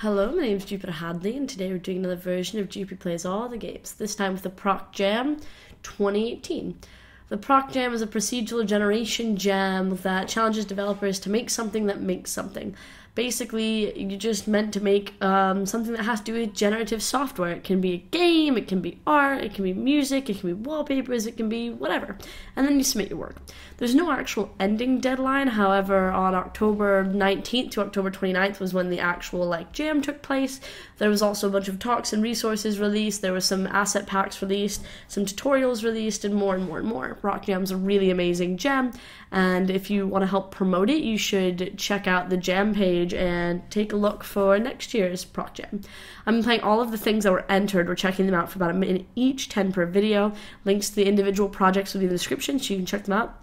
Hello, my name is Jupi Hadley, and today we're doing another version of Jupi Plays All the Games, this time with the ProcJam 2018. The ProcJam is a procedural generation jam that challenges developers to make something that makes something. Basically, you're just meant to make something that has to do with generative software. It can be a game, it can be art, it can be music, it can be wallpapers, it can be whatever. And then you submit your work. There's no actual ending deadline, however, on October 19th to October 29th was when the actual jam took place. There was also a bunch of talks and resources released, there were some asset packs released, some tutorials released, and more and more and more. ProcJam's a really amazing jam, and if you want to help promote it, you should check out the jam page and take a look for next year's ProcJam. I'm playing all of the things that were entered. We're checking them out for about a minute each, 10 per video. Links to the individual projects will be in the description, so you can check them out.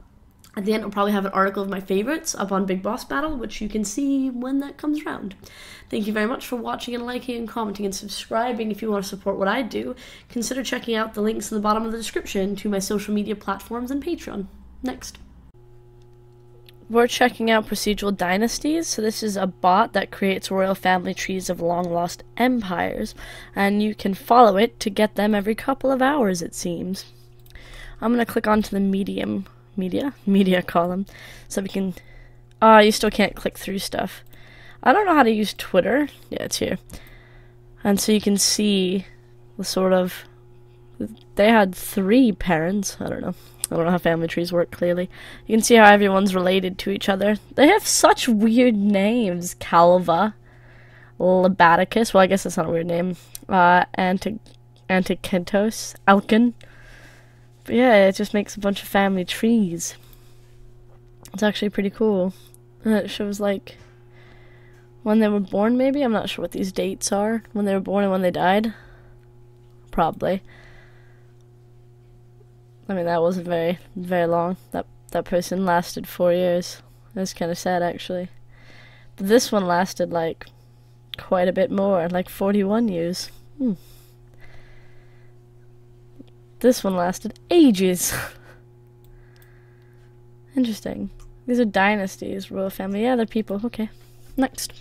At the end, I'll probably have an article of my favorites up on Big Boss Battle, which you can see when that comes around. Thank you very much for watching and liking and commenting and subscribing. If you want to support what I do, consider checking out the links in the bottom of the description to my social media platforms and Patreon. Next. We're checking out Procedural Dynasties. So this is a bot that creates royal family trees of long-lost empires, and you can follow it to get them every couple of hours, it seems. I'm going to click onto the media column, so we can, you still can't click through stuff. I don't know how to use Twitter. Yeah, it's here. And so you can see the sort of, they had 3 parents. I don't know how family trees work, clearly. You can see how everyone's related to each other. They have such weird names. Calva, Labaticus, well, I guess that's not a weird name. Antikentos, Alkin. But yeah, it just makes a bunch of family trees. It's actually pretty cool. It shows, when they were born, maybe? I'm not sure what these dates are. When they were born and when they died. Probably. I mean, that wasn't very, very long. That person lasted 4 years. That's kind of sad, actually. But this one lasted, quite a bit more. 41 years. This one lasted ages. Interesting. These are dynasties, royal family. Yeah, they're people. Okay. Next.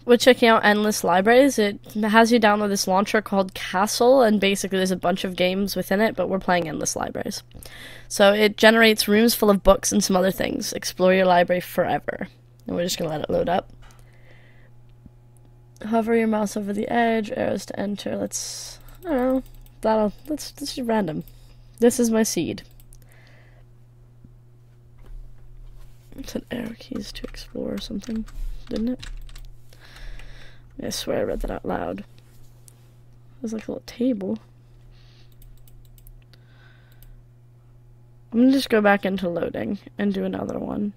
We're checking out Endless Libraries. It has you download this launcher called Castle, and basically there's a bunch of games within it, but we're playing Endless Libraries. So it generates rooms full of books and some other things. Explore your library forever. And we're just going to let it load up. Hover your mouse over the edge, arrows to enter. Let's, I don't know, let's do random. This is my seed. It said arrow keys to explore or something, didn't it? I swear I read that out loud. There's a little table. I'm gonna just go back into loading and do another one.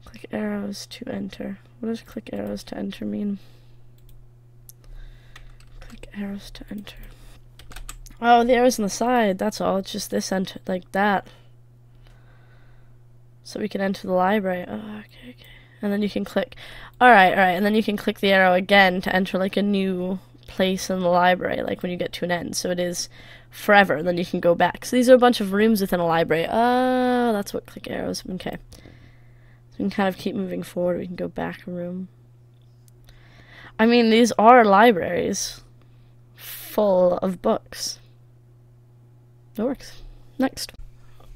Click arrows to enter. What does click arrows to enter mean? Click arrows to enter. Oh, the arrows on the side, that's all. It's just this enter, like that. So we can enter the library. Oh, okay. And then you can click, alright, and then you can click the arrow again to enter a new place in the library, when you get to an end. So it is forever, and then you can go back. So these are a bunch of rooms within a library. Oh, that's what click arrows, okay. So we can kind of keep moving forward, we can go back a room. I mean, these are libraries full of books. It works. Next.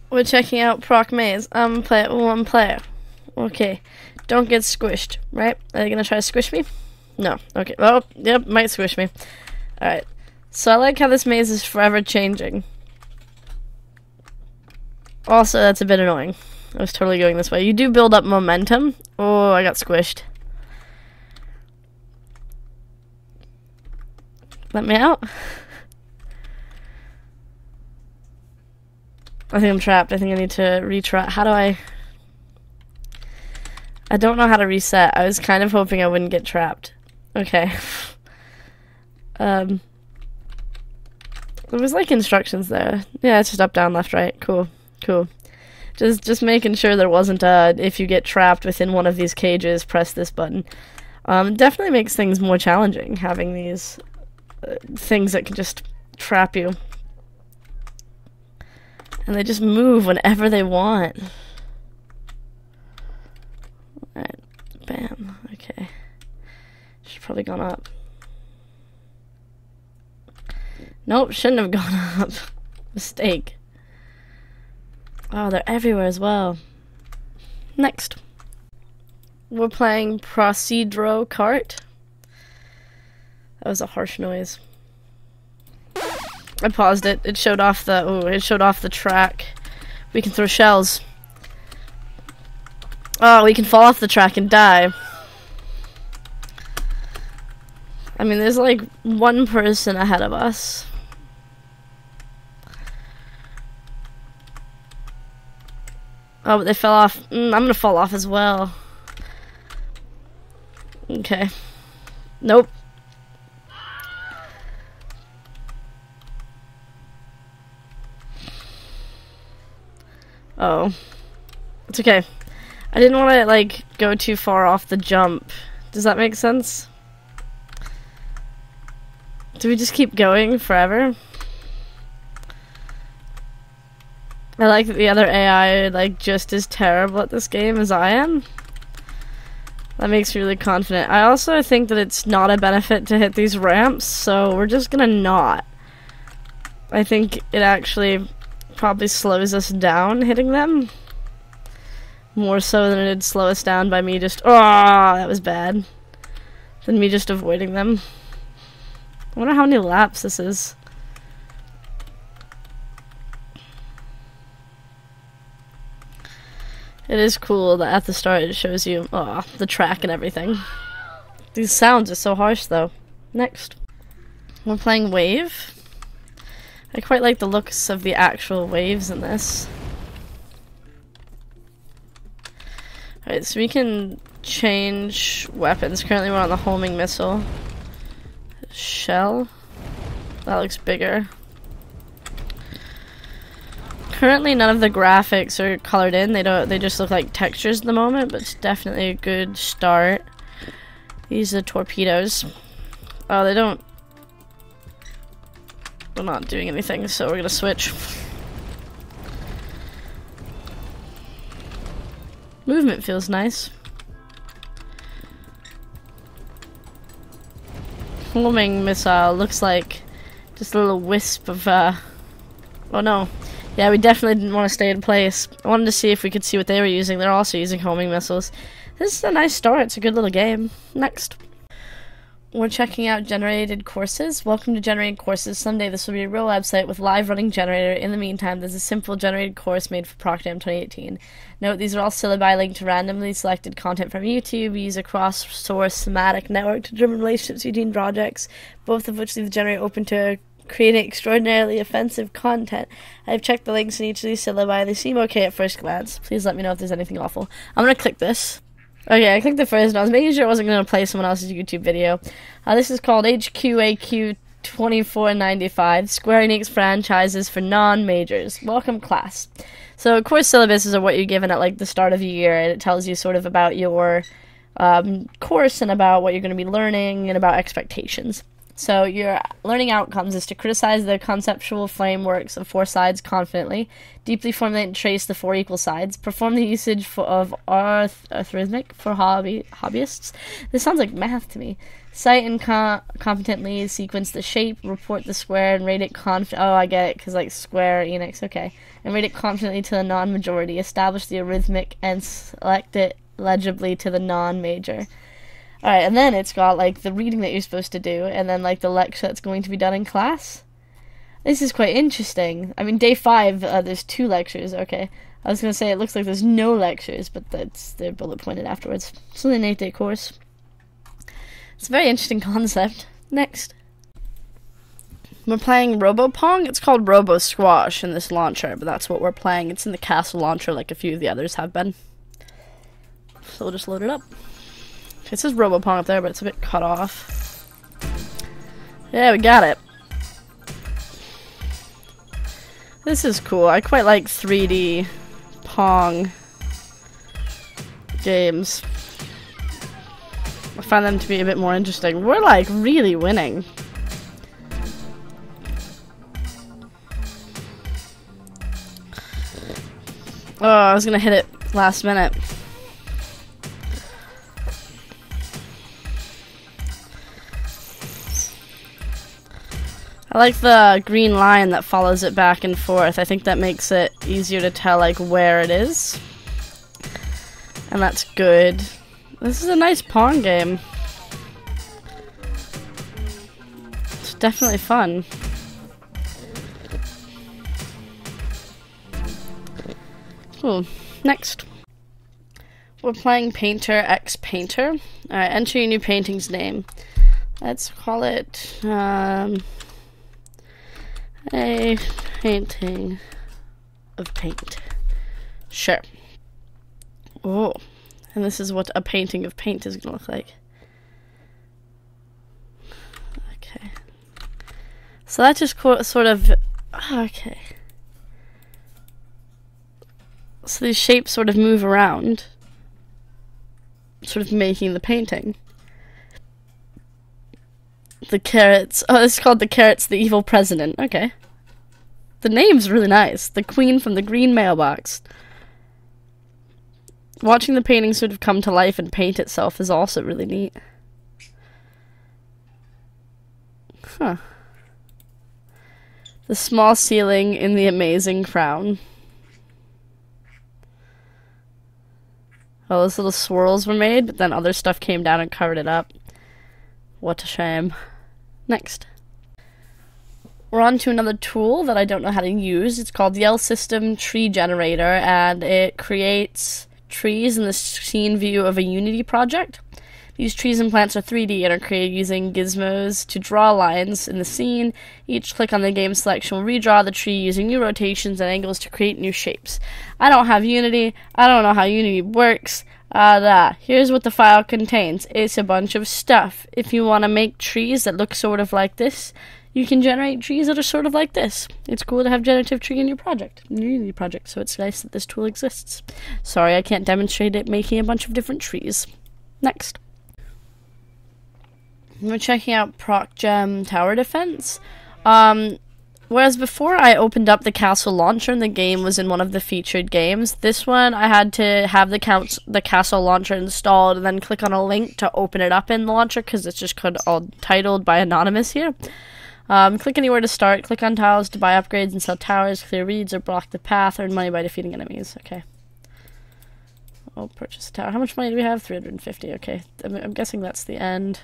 We're checking out Proc-Maze. I'm one player. Okay. Don't get squished, right? Are they gonna try to squish me? No. Okay. Well, yep, might squish me. Alright. So I like how this maze is forever changing. Also, that's a bit annoying. I was totally going this way. You do build up momentum. Oh, I got squished. Let me out. I think I'm trapped. I think I need to retry. How do I don't know how to reset. I was kind of hoping I wouldn't get trapped. Okay. There was instructions there. Yeah, it's just up, down, left, right. Cool. Just making sure there wasn't if you get trapped within one of these cages, press this button. It definitely makes things more challenging, having these things that can just trap you. And they just move whenever they want. Alright, bam. Okay. Okay. Should've probably gone up. Nope, shouldn't have gone up. Mistake. Oh, they're everywhere as well. Next. We're playing Procedro Kart. That was a harsh noise. I paused it. It showed off the track. We can throw shells. Oh, we can fall off the track and die. I mean, there's like one person ahead of us. Oh, but they fell off. I'm gonna fall off as well. Okay. Nope. Oh. It's okay. I didn't want to, like, go too far off the jump. Does that make sense? Do we just keep going forever? I like that the other AI, like, just as terrible at this game as I am. That makes me really confident. I also think that it's not a benefit to hit these ramps, so we're just gonna not. I think it actually probably slows us down hitting them. More so than it'd slow us down by me just... Oh, that was bad. Than me just avoiding them. I wonder how many laps this is. It is cool that at the start it shows you the track and everything. These sounds are so harsh though. Next. We're playing Wave. I quite like the looks of the actual waves in this. Alright, so we can change weapons. Currently we're on the homing missile. Shell. That looks bigger. Currently none of the graphics are colored in. They just look like textures at the moment, but it's definitely a good start. These are torpedoes. Oh, they're not doing anything, so we're gonna switch. Movement feels nice. Homing missile looks like just a little wisp of oh no. Yeah, we definitely didn't want to stay in place. I wanted to see if we could see what they were using. They're also using homing missiles. This is a nice start. It's a good little game. Next. We're checking out generated courses. Welcome to generated courses. Someday this will be a real website with live running generator. In the meantime, there's a simple generated course made for ProcJam 2018. Note, these are all syllabi linked to randomly selected content from YouTube. We use a cross-source semantic network to determine relationships between projects, both of which leave the generator open to creating extraordinarily offensive content. I've checked the links in each of these syllabi. They seem okay at first glance. Please let me know if there's anything awful. I'm going to click this. Okay, I clicked the first, and I was making sure I wasn't going to play someone else's YouTube video. This is called HQAQ 2495, Square Enix Franchises for Non-Majors. Welcome, class. So, course syllabuses are what you're given at, like, the start of the year, and it tells you sort of about your course and about what you're going to be learning and about expectations. So your learning outcomes is to criticize the conceptual frameworks of four sides confidently, deeply formulate and trace the four equal sides, perform the usage of arithmetic for hobbyists. This sounds like math to me. Cite and competently sequence the shape, report the square, and rate it oh, I get it, because like Square Enix, okay. And rate it confidently to the non-majority. Establish the arithmetic and select it legibly to the non-major. Alright, and then it's got, like, the reading that you're supposed to do, and then, like, the lecture that's going to be done in class. This is quite interesting. I mean, day 5, there's 2 lectures, okay. I was going to say it looks like there's no lectures, but they're bullet pointed afterwards. It's only an 8-day course. It's a very interesting concept. Next. We're playing Robopong. It's called Robo Squash in this launcher, but that's what we're playing. It's in the castle launcher like a few of the others have been. So we'll just load it up. It says Robopong up there, but it's a bit cut off. Yeah, we got it. This is cool. I quite like 3D Pong games. I find them to be a bit more interesting. We're, like, really winning. Oh, I was gonna hit it last minute. I like the green line that follows it back and forth. I think that makes it easier to tell like where it is. And that's good. This is a nice pawn game. It's definitely fun. Cool. Next. We're playing PainterXpainter. Alright, enter your new painting's name. Let's call it, a painting of paint. Sure. Oh, and this is what a painting of paint is gonna look like. Okay. So that just sort of, okay. So these shapes sort of move around, sort of making the painting. The carrots. Oh, it's called the carrots, the evil president. Okay. The name's really nice. The queen from the green mailbox. Watching the painting sort of come to life and paint itself is also really neat. Huh. The small ceiling in the amazing crown. Oh, those little swirls were made, but then other stuff came down and covered it up. What a shame. Next. We're on to another tool that I don't know how to use. It's called the L-System Tree Generator, and it creates trees in the scene view of a Unity project. These trees and plants are 3D and are created using gizmos to draw lines in the scene. Each click on the game selection will redraw the tree using new rotations and angles to create new shapes. I don't have Unity. I don't know how Unity works. Here's what the file contains. It's a bunch of stuff. If you want to make trees that look sort of like this, you can generate trees that are sort of like this. It's cool to have generative tree in your project, in your Unity project, so it's nice that this tool exists. Sorry, I can't demonstrate it making a bunch of different trees. Next. We're checking out ProcJam Tower Defense. Whereas before I opened up the castle launcher and the game was in one of the featured games, this one I had to have the castle launcher installed and then click on a link to open it up in the launcher because it's just titled by Anonymous here. Click anywhere to start, click on tiles to buy upgrades and sell towers, clear reeds or block the path, earn money by defeating enemies. Okay. Oh, purchase a tower. How much money do we have? 350. Okay. I'm guessing that's the end.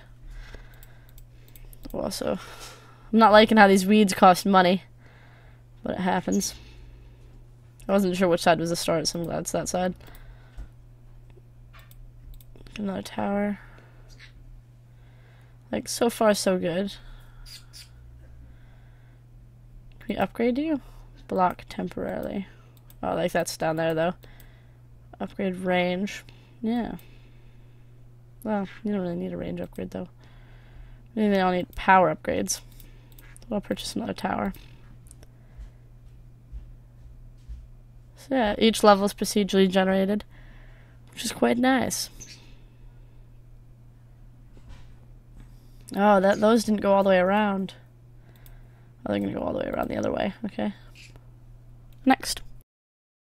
Also, I'm not liking how these weeds cost money, but it happens. I wasn't sure which side was the start, so I'm glad it's that side. Another tower. Like, so far so good. Can we upgrade you? Block temporarily. Oh, like that's down there though. Upgrade range. Yeah. Well, you don't really need a range upgrade though. Maybe they all need power upgrades. I'll purchase another tower. So yeah, each level is procedurally generated, which is quite nice. Oh, those didn't go all the way around. Oh, they're gonna go all the way around the other way. Okay. Next.